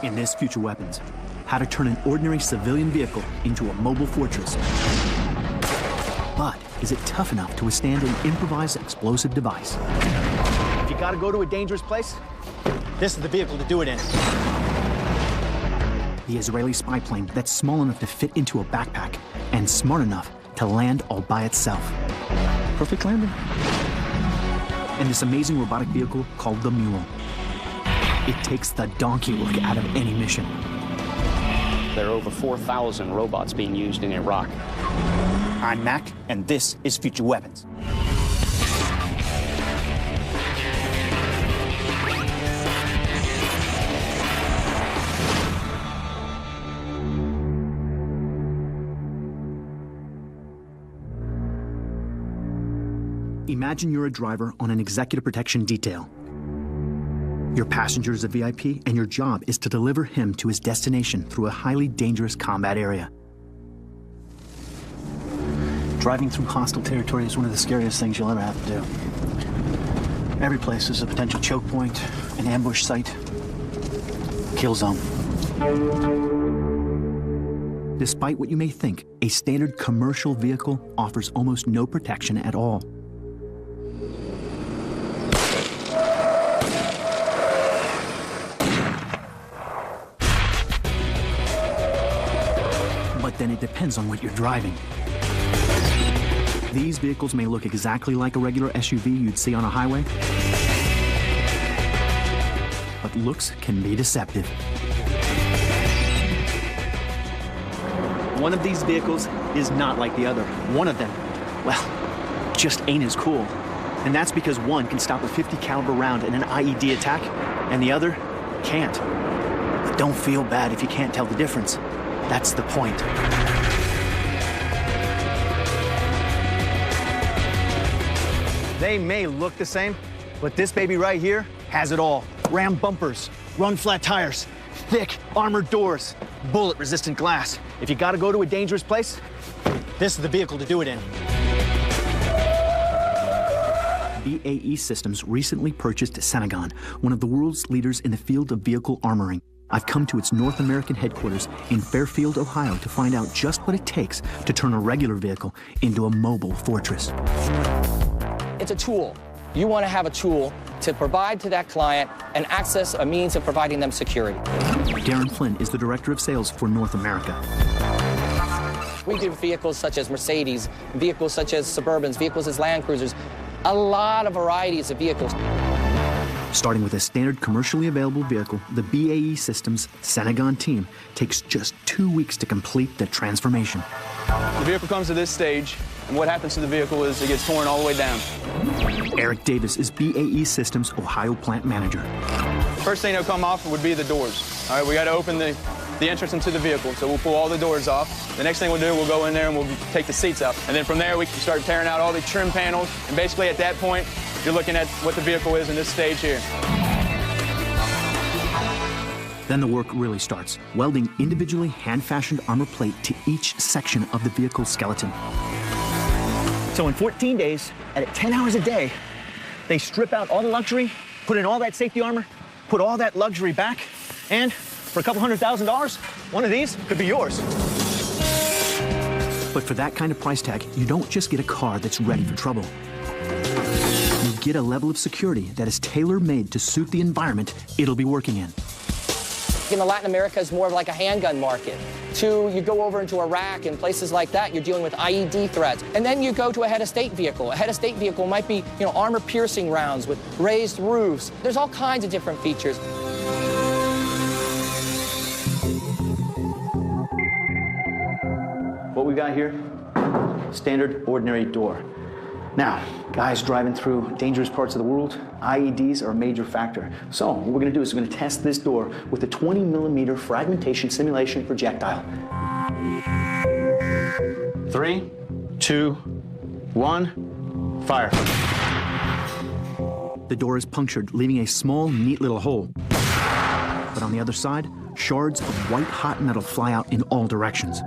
In this Future Weapons, how to turn an ordinary civilian vehicle into a mobile fortress. But is it tough enough to withstand an improvised explosive device? If you gotta go to a dangerous place, this is the vehicle to do it in. The Israeli spy plane that's small enough to fit into a backpack and smart enough to land all by itself. Perfect landing. And this amazing robotic vehicle called the Mule. It takes the donkey look out of any mission. There are over 4,000 robots being used in Iraq. I'm Mac, and this is Future Weapons. Imagine you're a driver on an executive protection detail. Your passenger is a VIP, and your job is to deliver him to his destination through a highly dangerous combat area. Driving through hostile territory is one of the scariest things you'll ever have to do. Every place is a potential choke point, an ambush site, kill zone. Despite what you may think, a standard commercial vehicle offers almost no protection at all. But then it depends on what you're driving. These vehicles may look exactly like a regular SUV you'd see on a highway, but looks can be deceptive. One of these vehicles is not like the other. One of them, well, just ain't as cool. And that's because one can stop a .50 caliber round in an IED attack, and the other can't. But don't feel bad if you can't tell the difference. That's the point. They may look the same, but this baby right here has it all. Ram bumpers, run flat tires, thick armored doors, bullet-resistant glass. If you gotta go to a dangerous place, this is the vehicle to do it in. BAE Systems recently purchased Senegon, one of the world's leaders in the field of vehicle armoring. I've come to its North American headquarters in Fairfield, Ohio, to find out just what it takes to turn a regular vehicle into a mobile fortress. It's a tool. You want to have a tool to provide to that client and access a means of providing them security. Darren Flynn is the Director of Sales for North America. We do vehicles such as Mercedes, vehicles such as Suburbans, vehicles as Land Cruisers, a lot of varieties of vehicles. Starting with a standard commercially available vehicle, the BAE Systems Senegon team takes just 2 weeks to complete the transformation. The vehicle comes to this stage, and what happens to the vehicle is it gets torn all the way down. Eric Davis is BAE Systems Ohio plant manager. First thing that'll come off would be the doors. All right, we got to open the entrance into the vehicle, so we'll pull all the doors off. The next thing we'll do, we'll go in there and we'll take the seats out. And then from there, we can start tearing out all the trim panels. And basically at that point, you're looking at what the vehicle is in this stage here. Then the work really starts, welding individually hand-fashioned armor plate to each section of the vehicle's skeleton. So in 14 days, at 10 hours a day, they strip out all the luxury, put in all that safety armor, put all that luxury back, and for a couple $100,000, one of these could be yours. But for that kind of price tag, you don't just get a car that's ready for trouble. You get a level of security that is tailor-made to suit the environment it'll be working in. Latin America is more of like a handgun market. You go over into Iraq and places like that, you're dealing with IED threats. And then you go to a head of state vehicle. A head of state vehicle might be, armor-piercing rounds with raised roofs. There's all kinds of different features. What we got here, standard ordinary door. Now, guys driving through dangerous parts of the world, IEDs are a major factor. So what we're gonna do is we're gonna test this door with a 20mm fragmentation simulation projectile. 3, 2, 1, fire. The door is punctured, leaving a small, neat little hole. But on the other side, shards of white-hot metal fly out in all directions.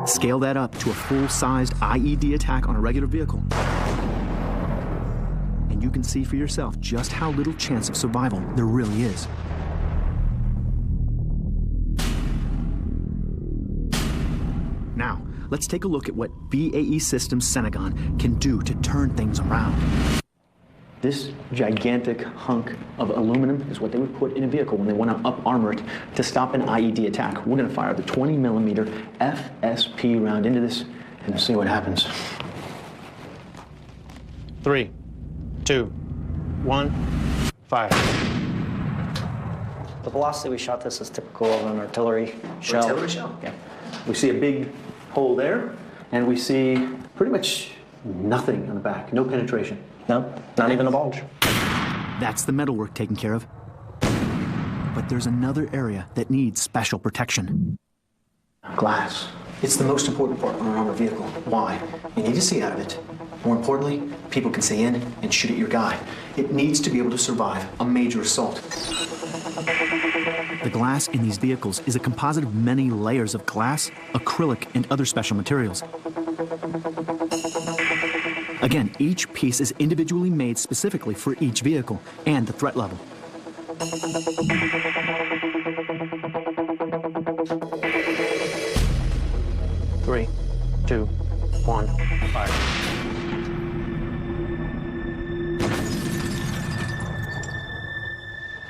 Scale that up to a full-sized IED attack on a regular vehicle, and you can see for yourself just how little chance of survival there really is. let's take a look at what BAE Systems Senegon can do to turn things around. This gigantic hunk of aluminum is what they would put in a vehicle when they want to up-armor it to stop an IED attack. We're going to fire the 20-millimeter FSP round into this and see what happens. 3, 2, 1, fire. The velocity we shot this is typical of an artillery shell. Artillery shell? Yeah. We see a big hole there, and we see pretty much nothing on the back, no penetration. No, not even a bulge. That's the metalwork taken care of. But there's another area that needs special protection. Glass. It's the most important part on an armored vehicle. Why? You need to see out of it. More importantly, people can see in and shoot at your guy. It needs to be able to survive a major assault. The glass in these vehicles is a composite of many layers of glass, acrylic, and other special materials. Again, each piece is individually made specifically for each vehicle and the threat level. Three, 2, 1, fire.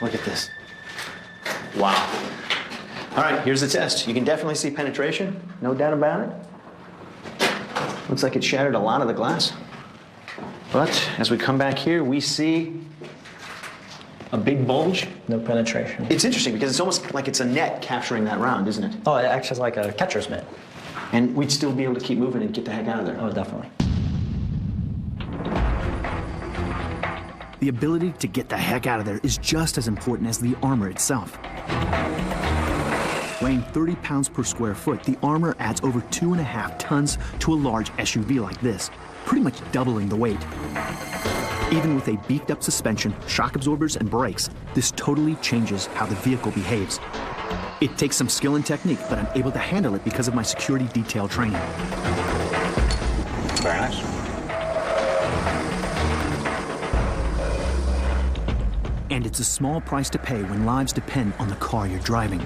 Look at this. Wow. All right, here's the test. You can definitely see penetration, no doubt about it. Looks like it shattered a lot of the glass. But as we come back here, we see a big bulge. No penetration. It's interesting because it's almost like it's a net capturing that round, isn't it? Oh, it acts as like a catcher's mitt. And we'd still be able to keep moving and get the heck out of there. Oh, definitely. The ability to get the heck out of there is just as important as the armor itself. Weighing 30 pounds per square foot, the armor adds over 2.5 tons to a large SUV like this, pretty much doubling the weight. Even with a beefed-up suspension, shock absorbers, and brakes, this totally changes how the vehicle behaves. It takes some skill and technique, but I'm able to handle it because of my security detail training. Very nice. And it's a small price to pay when lives depend on the car you're driving.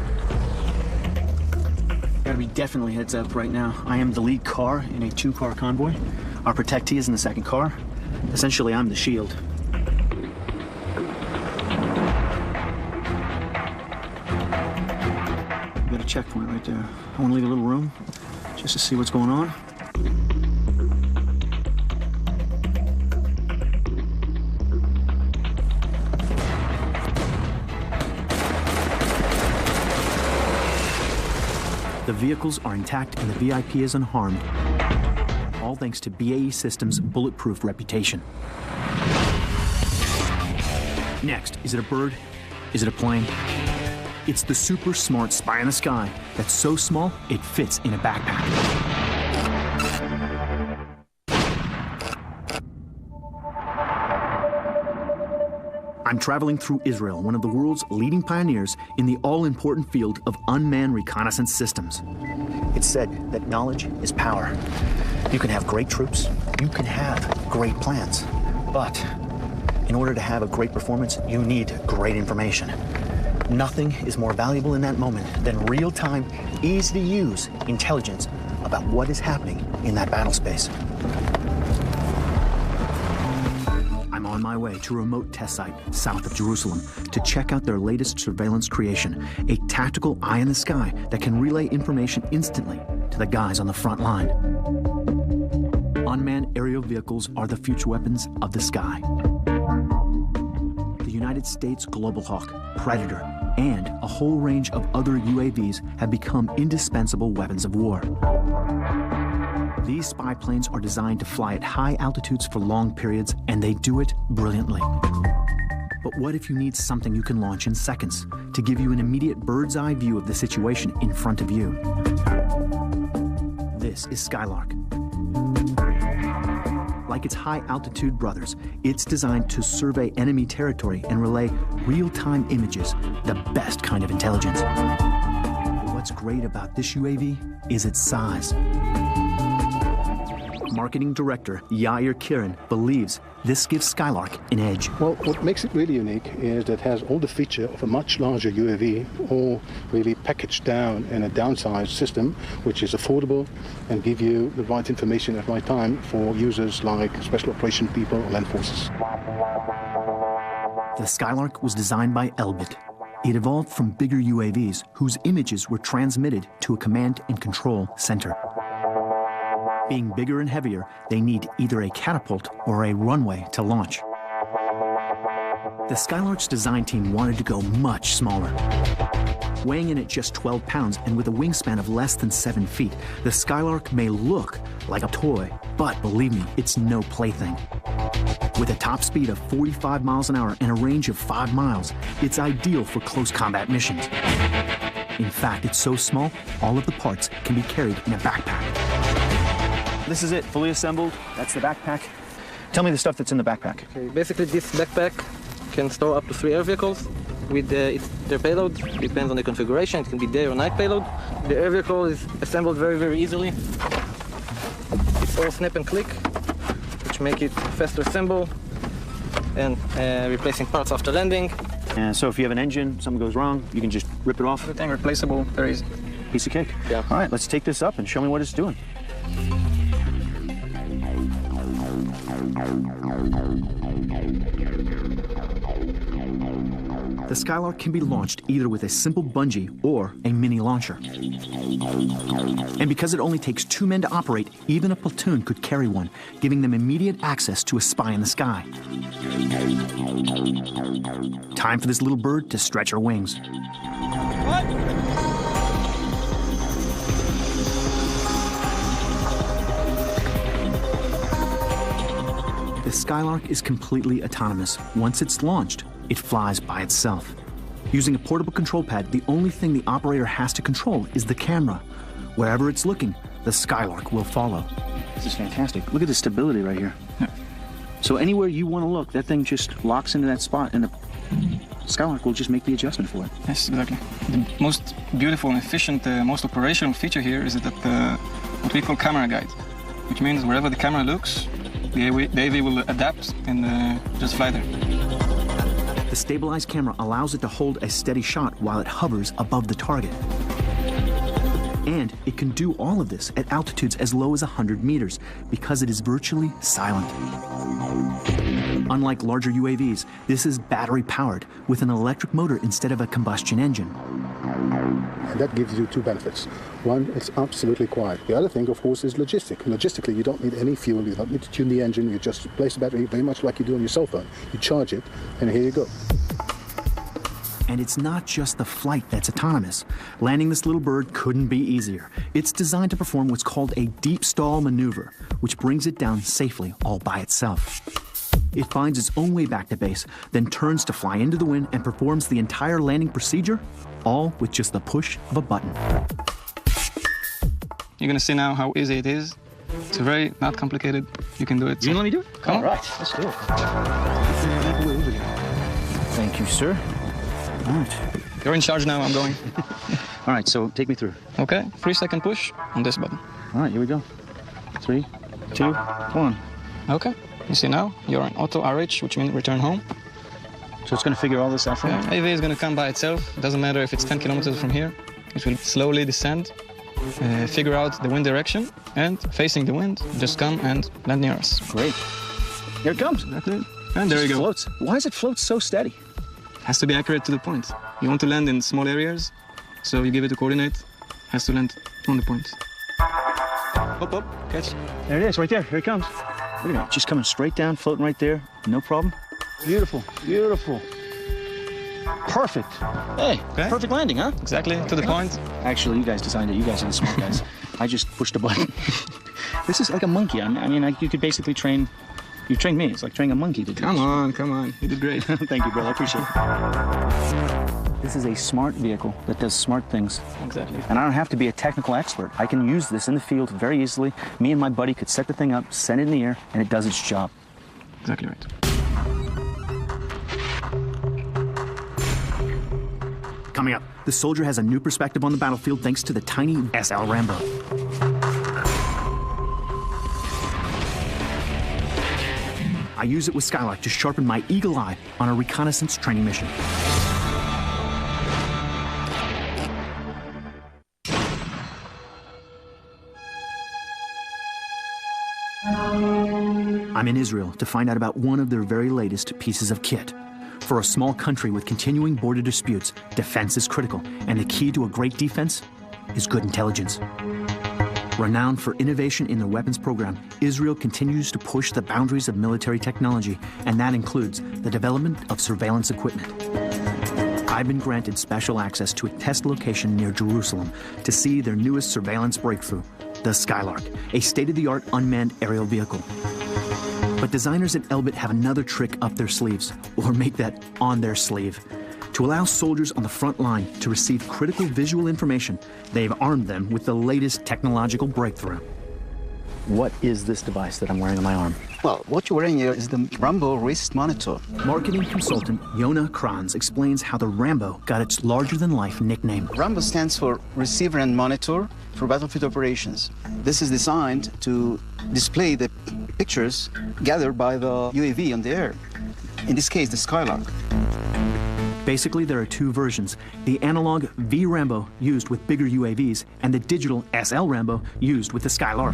Gotta be definitely heads up right now. I am the lead car in a 2-car convoy. Our protectee is in the second car. Essentially, I'm the shield. We got a checkpoint right there. I want to leave a little room just to see what's going on. The vehicles are intact and the VIP is unharmed, all thanks to BAE Systems' bulletproof reputation. Next, is it a bird? Is it a plane? It's the super smart spy in the sky that's so small it fits in a backpack. I'm traveling through Israel, one of the world's leading pioneers in the all-important field of unmanned reconnaissance systems. It's said that knowledge is power. You can have great troops, you can have great plans, but in order to have a great performance, you need great information. Nothing is more valuable in that moment than real-time, easy-to-use intelligence about what is happening in that battle space. I'm on my way to a remote test site south of Jerusalem to check out their latest surveillance creation, a tactical eye in the sky that can relay information instantly to the guys on the front line. Unmanned aerial vehicles are the future weapons of the sky. The United States Global Hawk, Predator, and a whole range of other UAVs have become indispensable weapons of war. These spy planes are designed to fly at high altitudes for long periods, and they do it brilliantly. But what if you need something you can launch in seconds to give you an immediate bird's-eye view of the situation in front of you? This is Skylark. Like its high-altitude brothers, it's designed to survey enemy territory and relay real-time images, the best kind of intelligence. What's great about this UAV is its size. Skylark marketing director Yair Kirin believes this gives Skylark an edge. Well, what makes it really unique is that it has all the feature of a much larger UAV, all really packaged down in a downsized system, which is affordable and give you the right information at the right time for users like special operation people or land forces. The Skylark was designed by Elbit. It evolved from bigger UAVs whose images were transmitted to a command and control center. Being bigger and heavier, they need either a catapult or a runway to launch. The Skylark's design team wanted to go much smaller. Weighing in at just 12 pounds and with a wingspan of less than 7 feet, the Skylark may look like a toy, but believe me, it's no plaything. With a top speed of 45 miles an hour and a range of 5 miles, it's ideal for close combat missions. In fact, it's so small, all of the parts can be carried in a backpack. This is it, fully assembled. That's the backpack. Tell me the stuff that's in the backpack. Okay, basically, this backpack can store up to 3 air vehicles with their payload. Depends on the configuration. It can be day or night payload. The air vehicle is assembled very, very easily. It's all snap and click, which make it faster assemble and replacing parts after landing. And so if you have an engine, something goes wrong, you can just rip it off. Everything replaceable, very easy. Piece of cake. Yeah. All right, let's take this up and show me what it's doing. The Skylark can be launched either with a simple bungee or a mini launcher. And because it only takes 2 men to operate, even a platoon could carry one, giving them immediate access to a spy in the sky. Time for this little bird to stretch her wings. The Skylark is completely autonomous. Once it's launched, it flies by itself. Using a portable control pad, the only thing the operator has to control is the camera. Wherever it's looking, the Skylark will follow. This is fantastic. Look at the stability right here. So anywhere you want to look, that thing just locks into that spot, and the Skylark will just make the adjustment for it. Yes, exactly. The most beautiful and efficient, most operational feature here is that what we call camera guide, which means wherever the camera looks, the AV will adapt and just fly there. The stabilized camera allows it to hold a steady shot while it hovers above the target. And it can do all of this at altitudes as low as 100 meters because it is virtually silent. Unlike larger UAVs, this is battery-powered with an electric motor instead of a combustion engine. And that gives you 2 benefits. One, it's absolutely quiet. The other thing, of course, is logistically, you don't need any fuel, you don't need to tune the engine, you just place the battery very much like you do on your cell phone. You charge it, and here you go. And it's not just the flight that's autonomous. Landing this little bird couldn't be easier. It's designed to perform what's called a deep stall maneuver, which brings it down safely all by itself. It finds its own way back to base, then turns to fly into the wind and performs the entire landing procedure, all with just the push of a button. You're gonna see now how easy it is. It's very not complicated. You can do it. You let me do it? Come on. All right, let's do it. Thank you, sir. All right. You're in charge now, I'm going. All right, so take me through. Okay, 3-second push on this button. All right, here we go. 3, 2, 1. Okay, you see now, you're on auto RH, which means return home. So it's going to figure all this out for me? Yeah, AV is going to come by itself. It doesn't matter if it's 10 kilometers from here. It will slowly descend, figure out the wind direction, and facing the wind, just come and land near us. Great. Here it comes. That's it. And there you go. Floats. Why does it float so steady? Has to be accurate to the point. You want to land in small areas, so you give it a coordinate, has to land on the point. Hop, hop, catch. There it is, right there. Here it comes. Look at it. Just coming straight down, floating right there. No problem. Beautiful, beautiful. Perfect. Hey, Okay. perfect landing, huh? Exactly, to the point. Actually, you guys designed it. You guys are the smart guys. I just pushed a button. This is like a monkey. You could basically train... You trained me. It's like training a monkey to do Come on. You did great. Thank you, brother. I appreciate it. This is a smart vehicle that does smart things. Exactly. And I don't have to be a technical expert. I can use this in the field very easily. Me and my buddy could set the thing up, send it in the air, and it does its job. Exactly right. Coming up, the soldier has a new perspective on the battlefield thanks to the tiny SL Rambo. I use it with Skylark to sharpen my eagle eye on a reconnaissance training mission. I'm in Israel to find out about one of their very latest pieces of kit. For a small country with continuing border disputes, defense is critical, and the key to a great defense is good intelligence. Renowned for innovation in their weapons program, Israel continues to push the boundaries of military technology, and that includes the development of surveillance equipment. I've been granted special access to a test location near Jerusalem to see their newest surveillance breakthrough, the Skylark, a state-of-the-art unmanned aerial vehicle. But designers at Elbit have another trick up their sleeves, or make that on their sleeve. To allow soldiers on the front line to receive critical visual information, they've armed them with the latest technological breakthrough. What is this device that I'm wearing on my arm? Well, what you're wearing here is the Rambo wrist monitor. Marketing consultant Yona Kranz explains how the Rambo got its larger-than-life nickname. Rambo stands for Receiver and Monitor for Battlefield Operations. This is designed to display the pictures gathered by the UAV on the air. In this case, the Skylark. Basically, there are two versions. The analog V-Rambo used with bigger UAVs and the digital SL-Rambo used with the Skylark.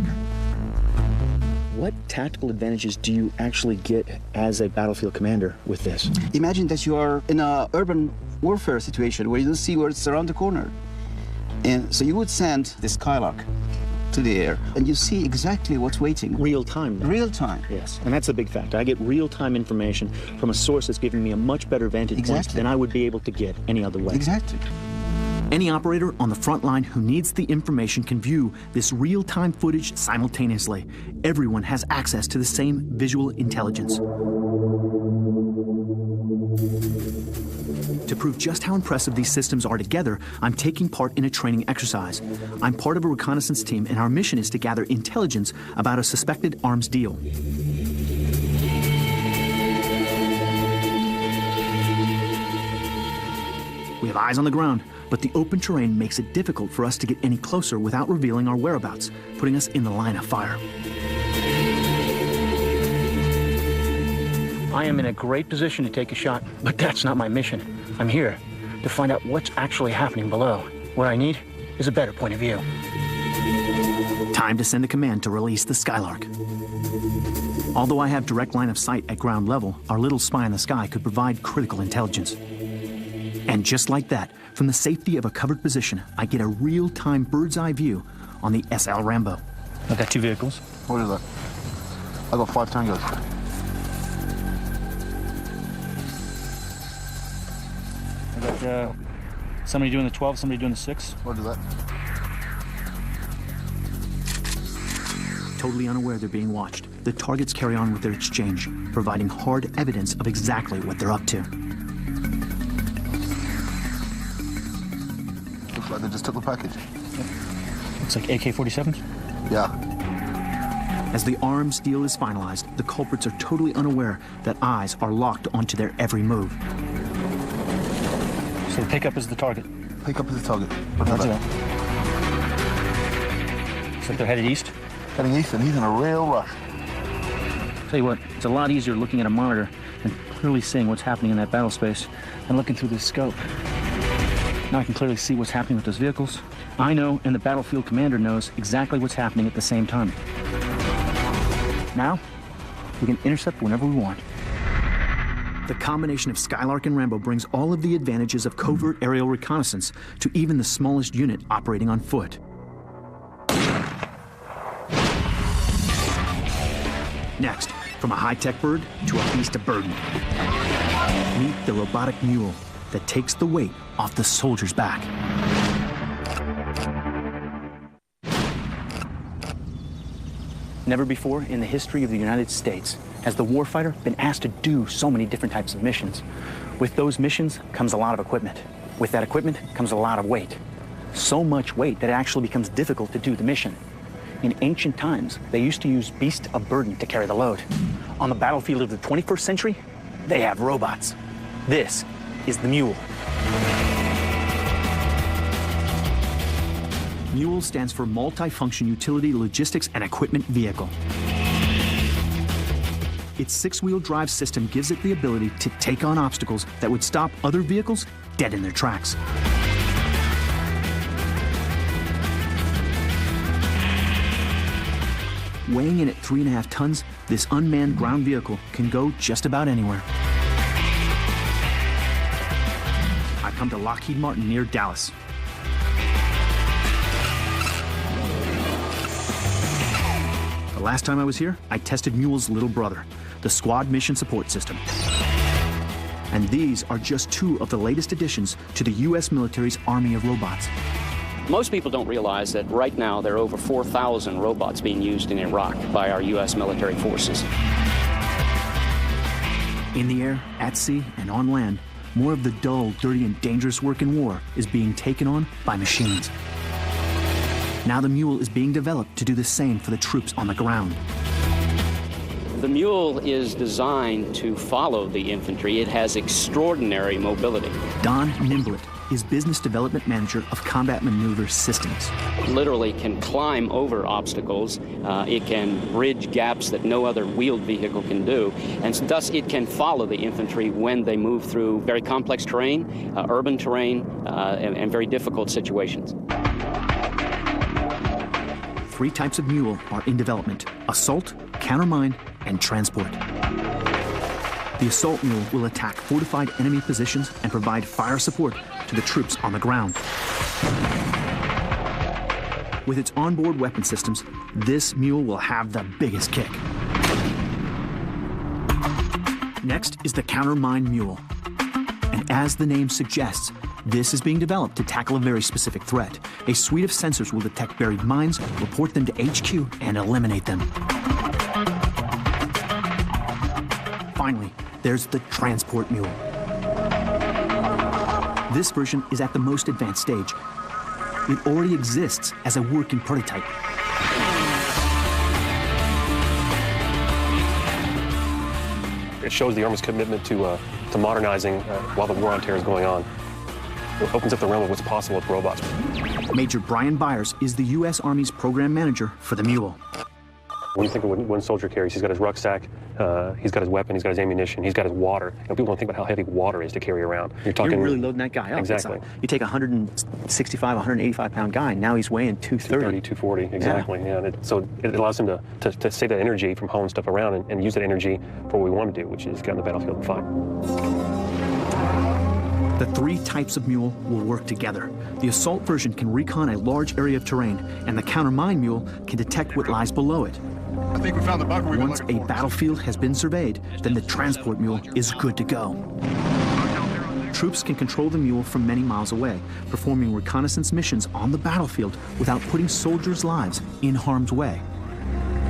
What tactical advantages do you actually get as a battlefield commander with this? Imagine that you are in an urban warfare situation where you don't see what's around the corner. And so you would send the Skylark to the air, and you see exactly what's waiting. Real time. Real time. Yes, and that's a big factor. I get real-time information from a source that's giving me a much better vantage point than I would be able to get any other way. Exactly. Any operator on the front line who needs the information can view this real-time footage simultaneously. Everyone has access to the same visual intelligence. To prove just how impressive these systems are together, I'm taking part in a training exercise. I'm part of a reconnaissance team, and our mission is to gather intelligence about a suspected arms deal. We have eyes on the ground, but the open terrain makes it difficult for us to get any closer without revealing our whereabouts, putting us in the line of fire. I am in a great position to take a shot, but that's not my mission. I'm here to find out what's actually happening below. What I need is a better point of view. Time to send a command to release the Skylark. Although I have direct line of sight at ground level, our little spy in the sky could provide critical intelligence. And just like that, from the safety of a covered position, I get a real-time bird's-eye view on the SL Rambo. I've got two vehicles. What is that? I got 5 tangos. I got somebody doing the 12, somebody doing the 6. What is that? Totally unaware they're being watched, the targets carry on with their exchange, providing hard evidence of exactly what they're up to. Looks like they just took the package. Looks like AK-47s? Yeah. As the arms deal is finalized, the culprits are totally unaware that eyes are locked onto their every move. So the pickup is the target? Pickup is the target. Roger that. Looks like they're headed east? Heading east, and he's in a real rush. Tell you what, it's a lot easier looking at a monitor and clearly seeing what's happening in that battle space than looking through this scope. Now I can clearly see what's happening with those vehicles. I know, and the battlefield commander knows exactly what's happening at the same time. Now, we can intercept whenever we want. The combination of Skylark and Rambo brings all of the advantages of covert aerial reconnaissance to even the smallest unit operating on foot. Next, from a high-tech bird to a beast of burden. Meet the robotic mule that takes the weight off the soldier's back. Never before in the history of the United States has the warfighter been asked to do so many different types of missions. With those missions comes a lot of equipment. With that equipment comes a lot of weight. So much weight that it actually becomes difficult to do the mission. In ancient times, they used to use beasts of burden to carry the load. On the battlefield of the 21st century, they have robots. This is the Mule. MULE stands for Multi-Function Utility Logistics and Equipment Vehicle. its six-wheel drive system gives it the ability to take on obstacles that would stop other vehicles dead in their tracks. Weighing in at 3.5 tons, this unmanned ground vehicle can go just about anywhere. I come to Lockheed Martin near Dallas. The last time I was here, I tested Mule's little brother, the Squad Mission Support System. And these are just two of the latest additions to the U.S. military's army of robots. Most people don't realize that right now there are over 4,000 robots being used in Iraq by our U.S. military forces. In the air, at sea, and on land, more of the dull, dirty, and dangerous work in war is being taken on by machines. Now the Mule is being developed to do the same for the troops on the ground. The Mule is designed to follow the infantry. It has extraordinary mobility. Don Nimblett is Business Development Manager of Combat Maneuver Systems. It literally can climb over obstacles. It can bridge gaps that no other wheeled vehicle can do. And thus it can follow the infantry when they move through very complex terrain, urban terrain, and very difficult situations. 3 types of Mule are in development: assault, countermine, and transport. The assault Mule will attack fortified enemy positions and provide fire support to the troops on the ground. With its onboard weapon systems, this Mule will have the biggest kick. Next is the countermine Mule. And as the name suggests, this is being developed to tackle a very specific threat. A suite of sensors will detect buried mines, report them to HQ, and eliminate them. Finally, there's the transport Mule. This version is at the most advanced stage. It already exists as a working prototype. It shows the Army's commitment to modernizing while the war on terror is going on. It opens up the realm of what's possible with robots. Major Brian Byers is the U.S. Army's program manager for the Mule. When you think of what one soldier carries, he's got his rucksack, he's got his weapon, he's got his ammunition, he's got his water. You know, people don't think about how heavy water is to carry around. You're really loading that guy up. Exactly. You take a 165, 185-pound guy, and now he's weighing 230. 240, exactly. Yeah. So it allows him to save that energy from hauling stuff around and use that energy for what we want to do, which is get on the battlefield and fight. The 3 types of Mule will work together. The assault version can recon a large area of terrain, and the countermine Mule can detect what lies below it. I think we found the bunker we've been Once looking a for. battlefield has been surveyed, then the transport Mule is good to go. Troops can control the Mule from many miles away, performing reconnaissance missions on the battlefield without putting soldiers' lives in harm's way.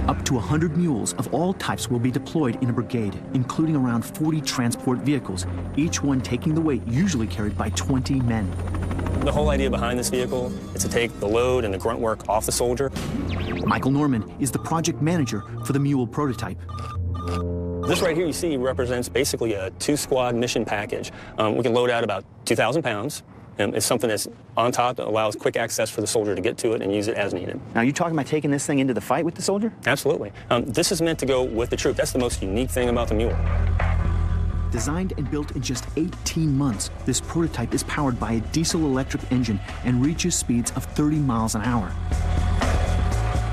Up to 100 mules of all types will be deployed in a brigade, including around 40 transport vehicles, each one taking the weight usually carried by 20 men. The whole idea behind this vehicle is to take the load and the grunt work off the soldier. Michael Norman is the project manager for the Mule prototype. This right here you see represents basically a 2-squad mission package. We can load out about 2,000 pounds. It's something that's on top that allows quick access for the soldier to get to it and use it as needed. Now, you talking about taking this thing into the fight with the soldier? Absolutely. This is meant to go with the troop. That's the most unique thing about the Mule. Designed and built in just 18 months, this prototype is powered by a diesel-electric engine and reaches speeds of 30 miles an hour.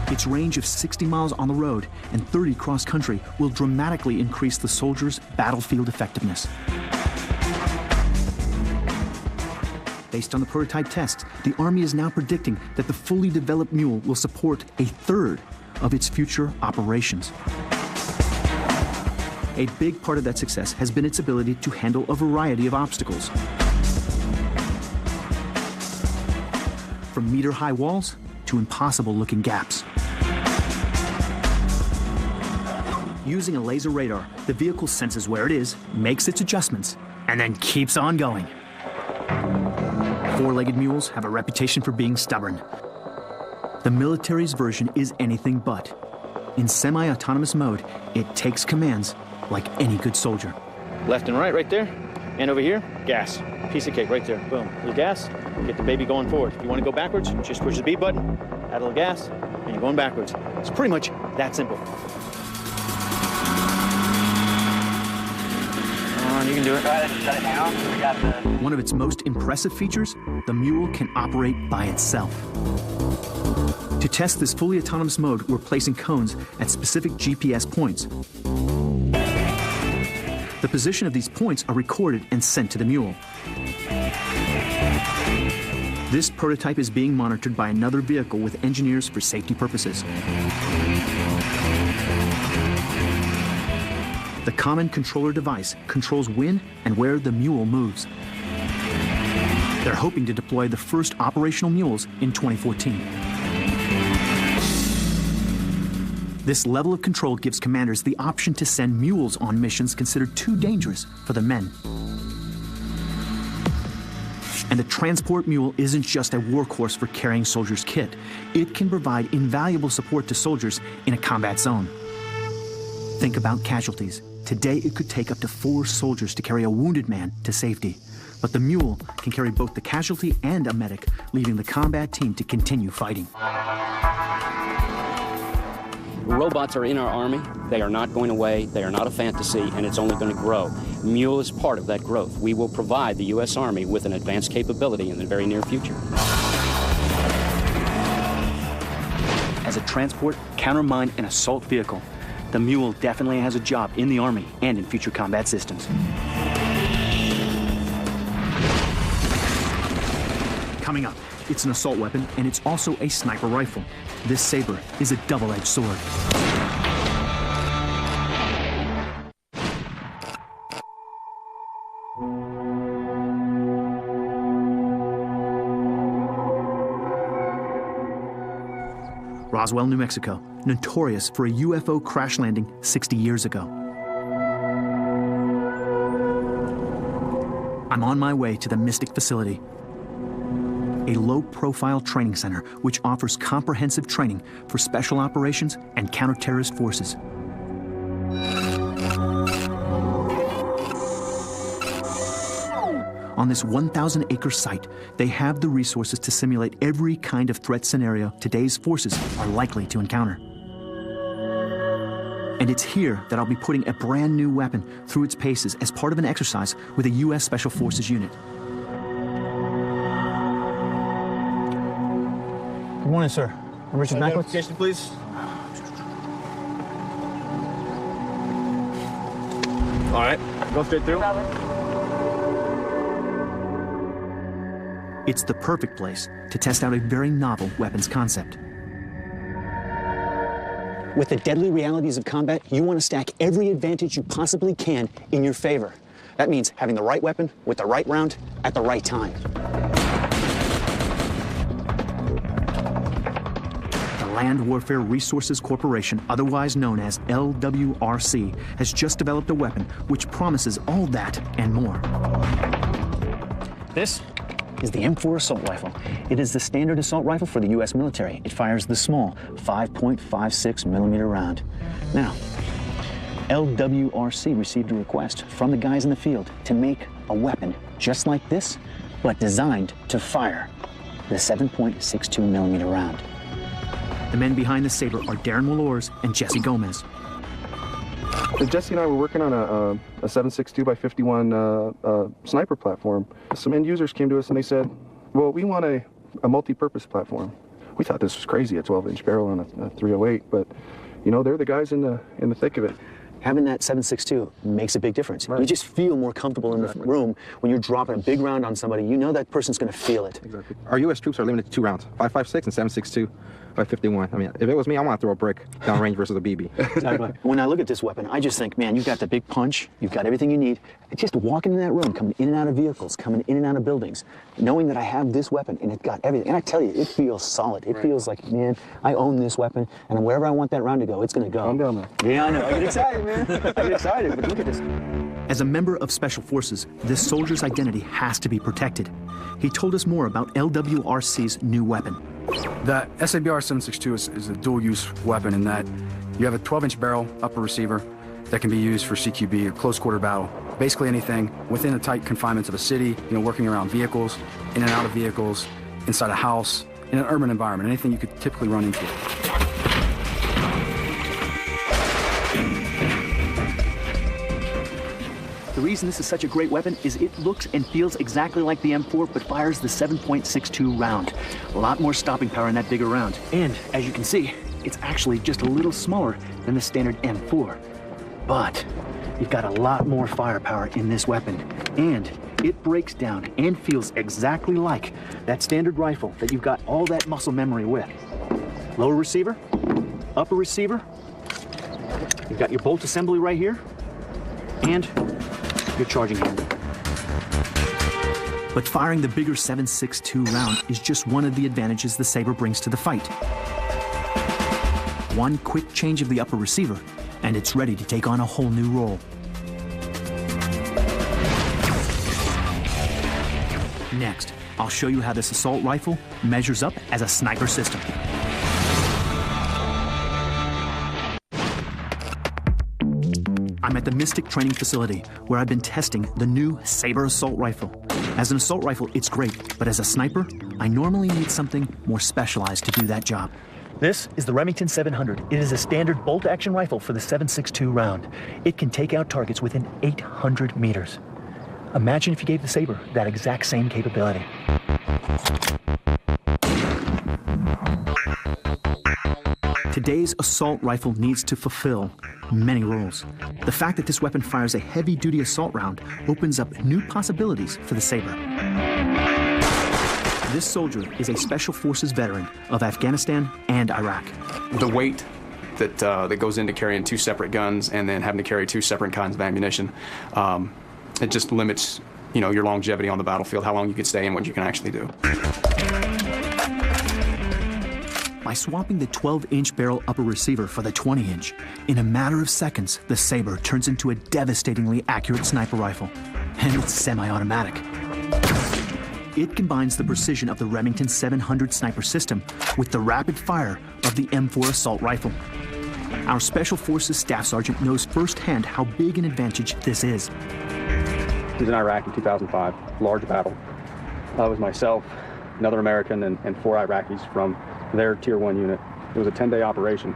Its range of 60 miles on the road and 30 cross-country will dramatically increase the soldier's battlefield effectiveness. Based on the prototype tests, the Army is now predicting that the fully developed Mule will support a third of its future operations. A big part of that success has been its ability to handle a variety of obstacles. From meter-high walls to impossible-looking gaps. Using a laser radar, the vehicle senses where it is, makes its adjustments, and then keeps on going. 4-legged mules have a reputation for being stubborn. The military's version is anything but. In semi-autonomous mode, it takes commands like any good soldier. Left and right there. And over here, gas. Piece of cake right there. Boom. A little gas, get the baby going forward. If you want to go backwards, just push the B button, add a little gas, and you're going backwards. It's pretty much that simple. You can do it. One of its most impressive features, the Mule can operate by itself. To test this fully autonomous mode, we're placing cones at specific GPS points. The position of these points are recorded and sent to the Mule. This prototype is being monitored by another vehicle with engineers for safety purposes. The common controller device controls when and where the Mule moves. They're hoping to deploy the first operational mules in 2014. This level of control gives commanders the option to send mules on missions considered too dangerous for the men. And the transport mule isn't just a workhorse for carrying soldiers' kit. It can provide invaluable support to soldiers in a combat zone. Think about casualties. Today, it could take up to 4 soldiers to carry a wounded man to safety. But the mule can carry both the casualty and a medic, leaving the combat team to continue fighting. Robots are in our Army. They are not going away. They are not a fantasy, and it's only going to grow. Mule is part of that growth. We will provide the U.S. Army with an advanced capability in the very near future. As a transport, countermine, and assault vehicle, the Mule definitely has a job in the Army and in future combat systems. Coming up, it's an assault weapon, and it's also a sniper rifle. This saber is a double-edged sword. Roswell, New Mexico, notorious for a UFO crash landing 60 years ago. I'm on my way to the Mystic facility, a low-profile training center which offers comprehensive training for special operations and counter-terrorist forces. On this 1,000-acre site, they have the resources to simulate every kind of threat scenario today's forces are likely to encounter. And it's here that I'll be putting a brand new weapon through its paces as part of an exercise with a U.S. Special Forces unit. Good morning, sir. I'm Richard Macklin. Identification, please. All right, go straight through. It's the perfect place to test out a very novel weapons concept. With the deadly realities of combat, you want to stack every advantage you possibly can in your favor. That means having the right weapon with the right round at the right time. The Land Warfare Resources Corporation, otherwise known as LWRC, has just developed a weapon which promises all that and more. This is the M4 assault rifle. It is the standard assault rifle for the U.S. military. It fires the small 5.56 millimeter round. Now, LWRC received a request from the guys in the field to make a weapon just like this, but designed to fire the 7.62 millimeter round. The men behind the saber are Darren Malors and Jesse Gomez. So Jesse and I were working on a 7.62 by 51 sniper platform. Some end users came to us and they said, well, we want a multi-purpose platform. We thought this was crazy, a 12-inch barrel on a 308, but you know, they're the guys in the thick of it. Having that 7.62 makes a big difference. Right. You just feel more comfortable in the room when you're dropping a big round on somebody. You know that person's going to feel it. Exactly. Our U.S. troops are limited to 2 rounds, 5.56 and 7.62 by 51. I mean, if it was me, I want to throw a brick downrange versus a BB. Exactly. When I look at this weapon, I just think, man, you've got the big punch, you've got everything you need. Just walking in that room, coming in and out of vehicles, coming in and out of buildings, knowing that I have this weapon and it's got everything. And I tell you, it feels solid. It feels like, man, I own this weapon, and wherever I want that round to go, it's going to go. I'm down there. Yeah, I know. I get excited, man. I get excited, but look at this. As a member of Special Forces, this soldier's identity has to be protected. He told us more about LWRC's new weapon. The SABR 7.62 is a dual-use weapon in that you have a 12-inch barrel upper receiver that can be used for CQB, or close-quarter battle. Basically anything within the tight confinements of a city, you know, working around vehicles, in and out of vehicles, inside a house, in an urban environment, anything you could typically run into. The reason this is such a great weapon is it looks and feels exactly like the M4, but fires the 7.62 round. A lot more stopping power in that bigger round. And as you can see, it's actually just a little smaller than the standard M4. But you've got a lot more firepower in this weapon. And it breaks down and feels exactly like that standard rifle that you've got all that muscle memory with. Lower receiver, upper receiver. You've got your bolt assembly right here, and your charging handle. But firing the bigger 7.62 round is just one of the advantages the Saber brings to the fight. One quick change of the upper receiver, and it's ready to take on a whole new role. Next, I'll show you how this assault rifle measures up as a sniper system. I'm at the Mystic Training Facility, where I've been testing the new Saber assault rifle. As an assault rifle, it's great, but as a sniper, I normally need something more specialized to do that job. This is the Remington 700. It is a standard bolt-action rifle for the 7.62 round. It can take out targets within 800 meters. Imagine if you gave the Saber that exact same capability. Today's assault rifle needs to fulfill many roles. The fact that this weapon fires a heavy-duty assault round opens up new possibilities for the Saber. This soldier is a Special Forces veteran of Afghanistan and Iraq. The weight that goes into carrying two separate guns and then having to carry two separate kinds of ammunition, it just limits, your longevity on the battlefield, how long you can stay and what you can actually do. By swapping the 12-inch barrel upper receiver for the 20-inch, in a matter of seconds, the Saber turns into a devastatingly accurate sniper rifle. And it's semi-automatic. It combines the precision of the Remington 700 sniper system with the rapid fire of the M4 assault rifle. Our Special Forces Staff Sergeant knows firsthand how big an advantage this is. I was in Iraq in 2005, large battle. It was myself, another American, and 4 Iraqis from their Tier 1 unit. It was a 10-day operation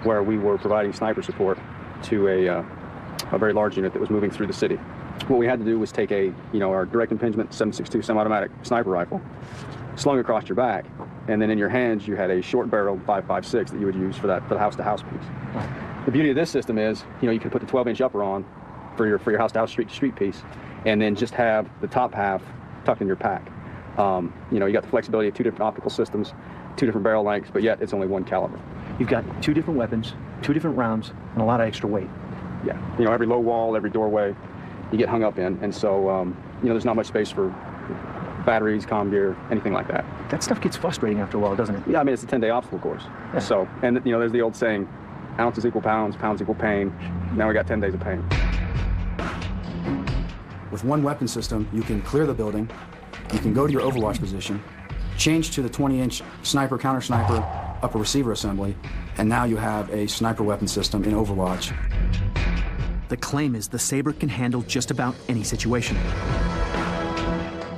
where we were providing sniper support to a very large unit that was moving through the city. What we had to do was take our direct impingement 7.62 semi-automatic sniper rifle, slung across your back, and then in your hands you had a short-barreled 5.56 that you would use for the house-to-house piece. The beauty of this system is, you can put the 12-inch upper on for your house-to-house, street-to-street piece, and then just have the top half tucked in your pack. You got the flexibility of 2 different optical systems, 2 different barrel lengths, but yet it's only 1 caliber. You've got 2 different weapons, 2 different rounds, and a lot of extra weight. Yeah, every low wall, every doorway, you get hung up in, and so there's not much space for batteries, comm gear, anything like that. That stuff gets frustrating after a while, doesn't it? Yeah, I mean, it's a 10-day obstacle course. Yeah. So, and there's the old saying, ounces equal pounds, pounds equal pain. Now we got 10 days of pain. With one weapon system, you can clear the building, you can go to your overwatch position, change to the 20-inch sniper, counter-sniper, upper receiver assembly, and now you have a sniper weapon system in Overwatch. The claim is the Saber can handle just about any situation.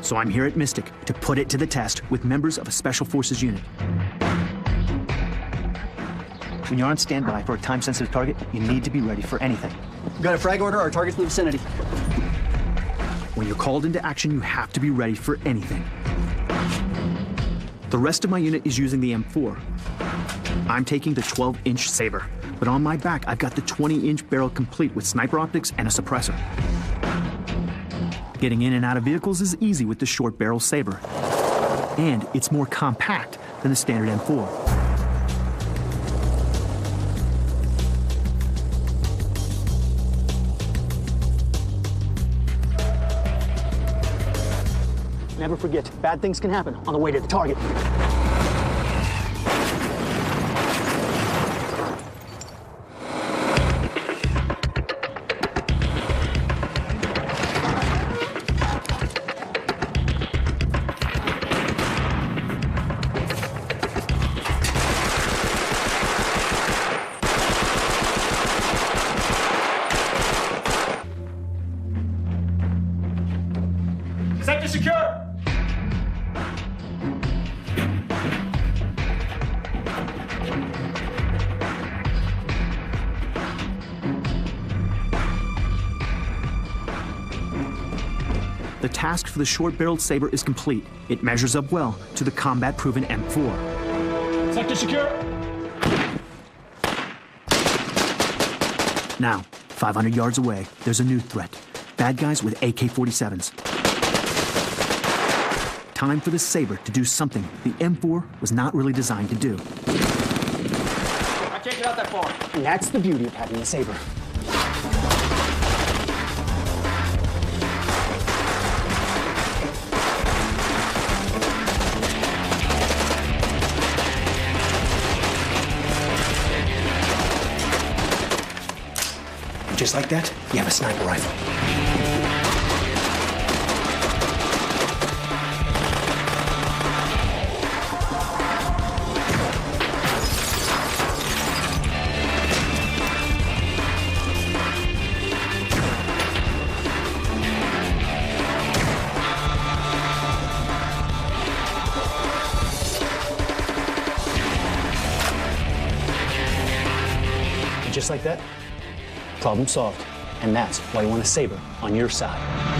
So I'm here at Mystic to put it to the test with members of a Special Forces unit. When you're on standby for a time-sensitive target, you need to be ready for anything. Got a frag order, our target's in the vicinity. When you're called into action, you have to be ready for anything. The rest of my unit is using the M4. I'm taking the 12-inch Saber, but on my back, I've got the 20-inch barrel complete with sniper optics and a suppressor. Getting in and out of vehicles is easy with the short barrel Saber, and it's more compact than the standard M4. Never forget, bad things can happen on the way to the target. Sector secure! the task for the short-barreled saber is complete. It measures up well to the combat-proven M4. Sector secure. Now, 500 yards away, there's a new threat. Bad guys with AK-47s. Time for the saber to do something the M4 was not really designed to do. I can't get out that far. And that's the beauty of having the saber. Just like that, you have a sniper rifle. And just like that, problem solved. And that's why you want a saber on your side.